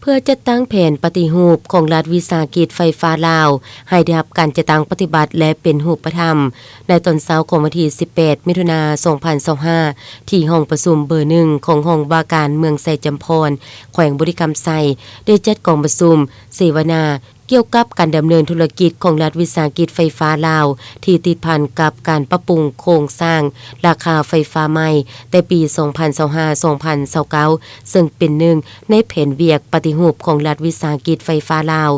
เพื่อจัดตั้งแผนปฏิรูปของรัฐวิสาหกิจไฟฟ้าลาวให้ได้รับการจัดตั้งปฏิบัติและเป็นรูปธรรมในตอนเช้าของวันที่18มิถุนายน2025ที่ห้องประชุมเบอร์1ของห้องว่าการเมืองไสจำพรแขวงบุรีคำไซได้จัดกองประชุมเสวนาเกี่ยวกับการดำเนินธุรกิจของรัฐวิสาหกิจไฟฟ้าลาวที่ติดพันกับการปรับปรุงโครงสร้างราคาไฟฟ้าใหม่แต่ปี 2025-2029 ซึ่งเป็นหนึ่งในแผนเวียกปฏิรูปของรัฐวิสาหกิจไฟฟ้าลาว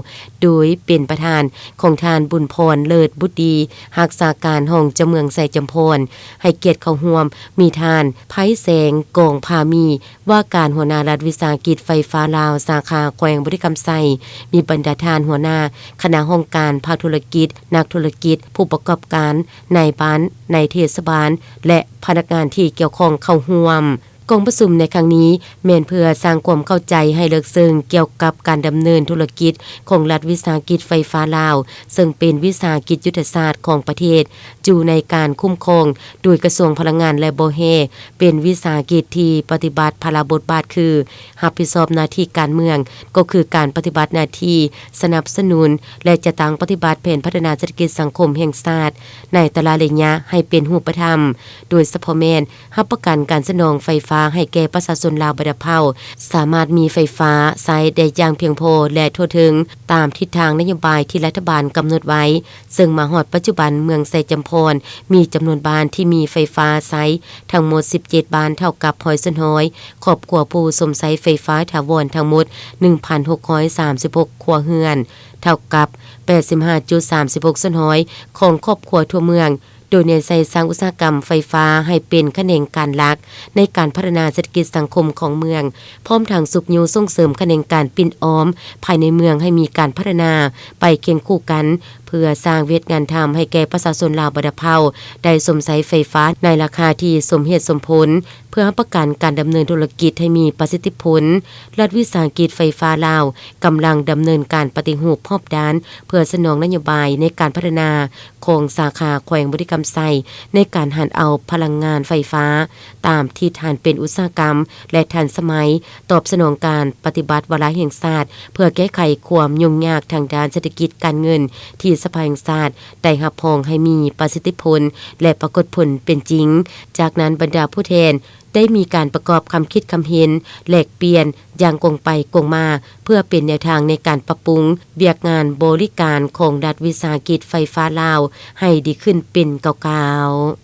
โดยเป็นประธานของทานบุญพรเลิศบุตรดีรักษาการห้องเจ้าเมืองไสจำพรให้เกียรติเข้าร่วมมีทานไผแสงกองพามีว่าการหัวหน้ารัฐวิสาหกิจไฟฟ้าลาวสาขาแขวงบุรีคำไซมีบรรดาทานหัวหน้าคณะห้องการภาคธุรกิจนักธุรกิจผู้ประกอบการนายบ้านในเทศบาลและพนักงานที่เกี่ยวข้องเข้าร่วมกองประชุมในครั้งนี้แม่นเพื่อสร้างความเข้าใจให้ลึกซึ้งเกี่ยวกับการดำเนินธุรกิจของรัฐวิสาหกิจไฟฟ้าลาวซึ่งเป็นวิสาหกิจยุทธศาสตร์ของประเทศอยู่ในการคุ้มครองโดยกระทรวงพลังงานและโบเฮเป็นวิสาหกิจที่ปฏิบัติภาระบทบาทคือรับผิดชอบหน้าที่การเมืองก็คือการปฏิบัติหน้าที่สนับสนุนและจะตั้งปฏิบัติแผนพัฒนาเศรษฐกิจสังคมแห่งชาติในแต่ละระยะให้เป็นรูปธรรมโดยเฉพาะแม่นรับประกันการสนองไฟฟ้าให้แก่ประชาชนลาวบัดเภาสามารถมีไฟฟ้าใช้ได้อย่างเพียงพอและทั่วถึงตามทิศทางนโยบายที่รัฐบาลกำหนดไว้ซึ่งมาฮอดปัจจุบันเมืองไสจำพรมีจำนวนบ้านที่มีไฟฟ้าใช้ทั้งหมด17บ้านเท่ากับ100ครอบครัวผู้สมใช้ไฟฟ้าถาวรทั้งหมด 1,636 ครัวเรือนเท่ากับ 85.36% ของครอบครัวทั่วเมืองโดยเน้นใส่สร้างอุตสาหกรรมไฟฟ้าให้เป็นแขนงการหลักในการพัฒนาเศรษฐกิจสังคมของเมืองพร้อมทางสุขยูส่งเสริมแขนงการปิ่นอ้อมภายในเมืองให้มีการพัฒนาไปเคียงคู่กันเพื่อสร้างเวทงานทำให้แก่ประชาชนลาวบัดเภาได้สมใช้ไฟฟ้าในราคาที่สมเหตุสมผลเพื่อประกันการดำเนินธุรกิจให้มีประสิทธิผลรัฐวิสาหกิจไฟฟ้าลาวกำลังดำเนินการปฏิรูปรอบด้านเพื่อสนองนโยบายในการพัฒนาของสาขาแขวงบุรีคำไซในการหันเอาพลังงานไฟฟ้าตามที่ทานเป็นอุตสาหกรรมและทันสมัยตอบสนองการปฏิบัติวาระแห่งชาติเพื่อแก้ไขความยุ่งยากทางด้านเศรษฐกิจการเงินที่สภาแห่งชาติได้รับรองให้มีประสิทธิผลและปรากฏผลเป็นจริงจากนั้นบรรดาผู้แทนได้มีการประกอบคำคิดคำเห็นแลกเปลี่ยนอย่างกงไปกงมาเพื่อเป็นแนวทางในการปรับปรุงเวียกงานบริการของรัฐวิสาหกิจไฟฟ้าลาวให้ดีขึ้นเป็นเก่าๆ